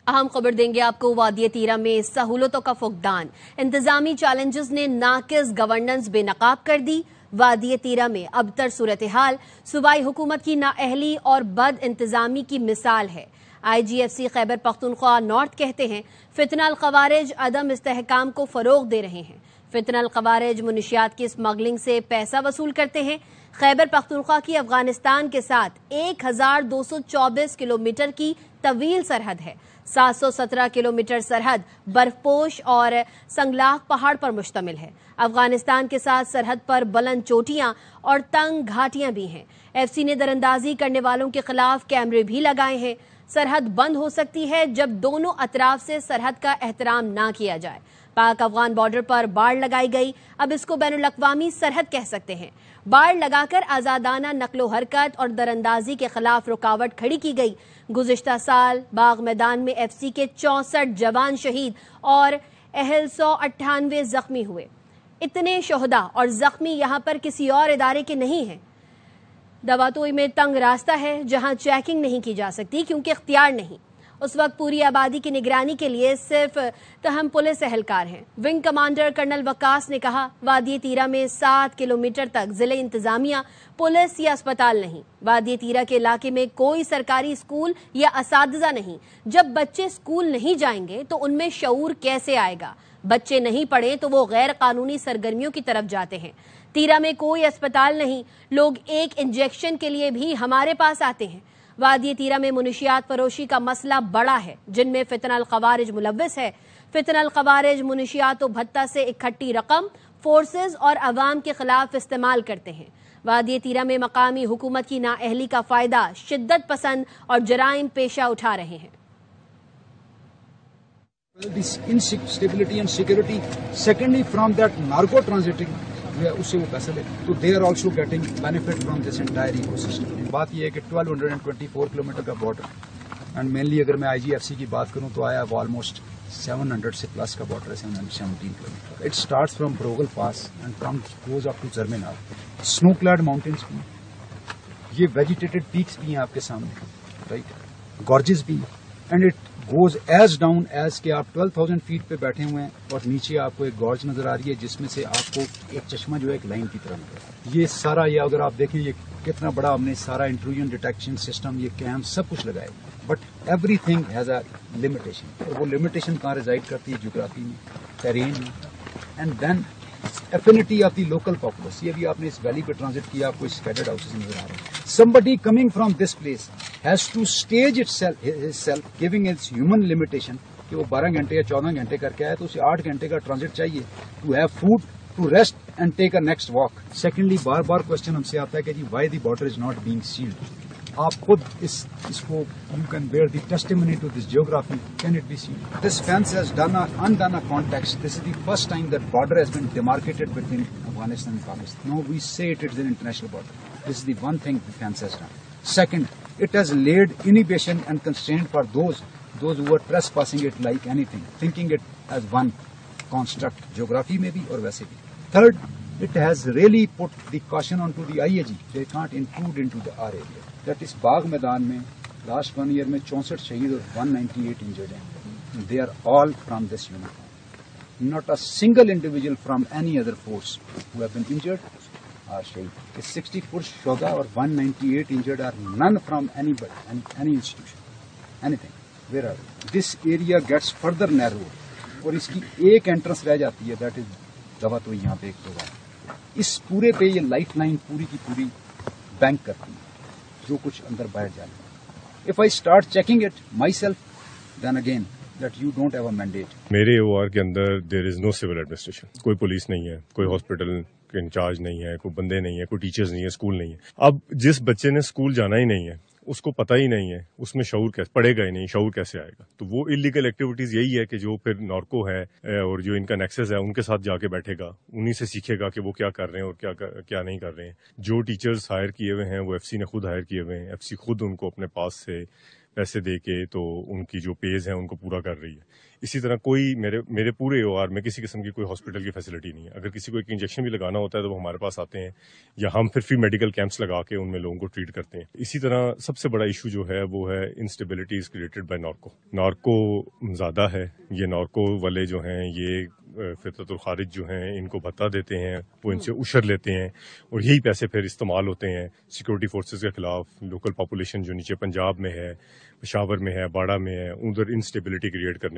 اہم خبر دیں گے آپ کو وادی تیرہ میں سہولتوں کا فقدان، انتظامی چیلنجز نے ناقص گورننس بے نقاب کر دی۔ وادی تیرہ میں ابتر صورتحال صوبائی حکومت کی نااہلی اور بد انتظامی کی مثال ہے۔ آئی جی F C Khyber Pakhtunkhwa north کہتے ہیں فتنہ الخوارج عدم استحکام کو فروغ دے رہے ہیں۔ فتنہ الخوارج منشیات کی اسمگلنگ سے پیسہ وصول کرتے ہیں۔ خیبر پختونخوا کی افغانستان کے ساتھ 1224 کلومیٹر کی طویل سرحد ہے۔ 717 کلومیٹر سرحد برف پوش اور سنگلاخ پہاڑ پر مشتمل ہے۔ افغانستان کے ساتھ سرحد پر بلند چوٹیاں اور تنگ گھاٹیاں بھی ہیں۔ ایف سی نے دراندازی کرنے والوں کے خلاف کیمرے بھی لگائے ہیں۔ سرحد بند ہو سکتی ہے جب دونوں اطراف سے سرحد کا احترام نہ کیا جائے۔ پاک افغان بارڈر پر باڑ لگائی گئی، اب اس کو بین الاقوامی سرحد کہہ سکتے ہیں۔ باڑ لگا کر آزادانہ نقل و حرکت اور دراندازی کے خلاف رکاوٹ کھڑی کی گئی۔ گزشتہ سال باغ میدان میں ایف سی کے 64 جوان شہید اور اہل 198 زخمی ہوئے۔ اتنے شہداء اور زخمی یہاں پر کسی اور ادارے کے نہیں ہیں۔ دواتوئی میں تنگ راستہ ہے جہاں چیکنگ نہیں کی جا سکتی کیونکہ اختیار نہیں۔ اس وقت پوری آبادی کی نگرانی کے لیے صرف تہم پولیس اہلکار ہیں۔ ونگ کمانڈر کرنل وقاص نے کہا وادی تیرہ میں 7 کلومیٹر تک ضلع انتظامیہ، پولیس یا اسپتال نہیں۔ وادی تیرہ کے علاقے میں کوئی سرکاری اسکول یا اساتذہ نہیں۔ جب بچے اسکول نہیں جائیں گے تو ان میں شعور کیسے آئے گا؟ بچے نہیں پڑھیں تو وہ غیر قانونی سرگرمیوں کی طرف جاتے ہیں۔ تیرہ میں کوئی اسپتال نہیں، لوگ ایک انجیکشن کے لیے بھی ہمارے پاس آتے ہیں۔ وادی تیرہ میں منشیات فروشی کا مسئلہ بڑا ہے جن میں فتنہ الخوارج ملوث ہے۔ فتنہ الخوارج منشیات و بھتہ سے اکٹھی رقم فورسز اور عوام کے خلاف استعمال کرتے ہیں۔ وادی تیرہ میں مقامی حکومت کی نااہلی کا فائدہ شدت پسند اور جرائم پیشہ اٹھا رہے ہیں۔ This instability and security, secondly from that narco transiting, اس سے وہ پیسہ لے تو they are also getting benefit from this entire ecosystem. بات یہ ہے کہ 1224 کلومیٹر کا بارڈر اینڈ مینلی اگر میں آئی جی ایف سی کی بات کروں تو آیا ہے آلموسٹ 700 سے پلس کا بارڈر ہے، 717 kilometre. It starts from Broghil pass and from goes up to Zarminar. Snow clad mountains بھی، یہ ویجیٹیٹڈ پیکس بھی ہیں آپ کے سامنے، رائٹ، گارجز بھی، and it goes as down as کہ آپ 12,000 فیٹ پہ بیٹھے ہوئے ہیں اور نیچے آپ کو ایک گارج نظر آ رہی ہے جس میں سے آپ کو ایک چشمہ جو ہے ایک لائن کی طرح نظر آ رہا ہے۔ یہ سارا، یہ اگر آپ دیکھیں یہ کتنا بڑا ہم نے سارا انٹروژن ڈیٹیکشن سسٹم، یہ کیمپ سب کچھ لگائے، but every thing has a limitation, اور وہ لمیٹیشن کہاں ریزائڈ کرتی ہے؟ جغرافی میں، ٹیرین میں، and then affinity of the local populace. یہ بھی آپ نے اس ویلی پہ ٹرانزٹ کیا، آپ کو اسکیٹرڈ ہاؤسز نظر آ رہے ہیں۔ Somebody coming from this place has to stage itself giving its human limitation کہ وہ 12 گھنٹے یا 14 گھنٹے کر کے آئے تو اسے 8 گھنٹے کا ٹرانزٹ چاہیے to have food, to rest and take a next walk. Secondly, bar bar question ہم سے آتا ہے کہ جی why the border is not being sealed. آپ خود اس کو you can bear the testimony to this geography. Can it be sealed? This fence has undone a context. This is the first time that border has been demarcated between Afghanistan and Pakistan. No, we say it is an international border. This is the one thing the fence has done. Second, it has laid inhibition and constraint for those who are trespassing it like anything, thinking it as one construct, geography میں بھی اور ویسے بھی. Third, it has really put the caution onto the IAG. They can't intrude into our area. That is باغ میدان میں last 1 year میں 64 شہید اور 198 injured ہیں. They are all from this unit. Not a single individual from any other force who have been injured are shahid. 64 شہداء اور 198 injured are none from anybody, any institution, anything. Where are they? This area gets further narrowed. اور اس کی ایک entrance رہ جاتی ہے، that is دواتوئی، یہاں پہ ایک دو اس پورے پہ یہ لائف لائن پوری کی پوری بینک کرتی ہے جو کچھ اندر باہر جانے. If I start checking it myself, then again that you don't have a mandate. میرے او آر کے اندر there is no civil administration. کوئی پولیس نہیں ہے، کوئی ہاسپٹل انچارج نہیں ہے، کوئی بندے نہیں ہے، کوئی ٹیچرز نہیں ہے، اسکول نہیں ہے. اب جس بچے نے اسکول جانا ہی نہیں ہے، اس کو پتہ ہی نہیں ہے، اس میں شعور کیسے پڑے گا ہی نہیں، شعور کیسے آئے گا؟ تو وہ انلیگل ایکٹیویٹیز یہی ہے کہ جو پھر نارکو ہے اور جو ان کا نیکسس ہے ان کے ساتھ جا کے بیٹھے گا، انہی سے سیکھے گا کہ وہ کیا کر رہے ہیں اور کیا نہیں کر رہے ہیں. جو ٹیچرز ہائر کیے ہوئے ہیں وہ ایف سی نے خود ہائر کیے ہوئے ہیں، ایف سی خود ان کو اپنے پاس سے پیسے دے کے تو ان کی جو پیز ہیں ان کو پورا کر رہی ہے. اسی طرح کوئی میرے پورے OR میں کسی قسم کی کوئی ہاسپٹل کی فیسلٹی نہیں ہے. اگر کسی کو ایک انجیکشن بھی لگانا ہوتا ہے تو وہ ہمارے پاس آتے ہیں یا ہم پھر فری میڈیکل کیمپس لگا کے ان میں لوگوں کو ٹریٹ کرتے ہیں. اسی طرح سب سے بڑا ایشو جو ہے وہ ہے instability is created by narco زیادہ ہے. یہ نارکو والے جو ہیں یہ فطرت الخارج جو ہیں ان کو بھتہ دیتے ہیں, وہ ان سے اشر لیتے ہیں اور یہی پیسے پھر استعمال ہوتے ہیں سیکورٹی فورسز کے خلاف. لوکل پاپولیشن جو نیچے پنجاب میں ہے, پشاور میں ہے, باڑہ میں ہے, ادھر انسٹیبلٹی کریٹ کرنے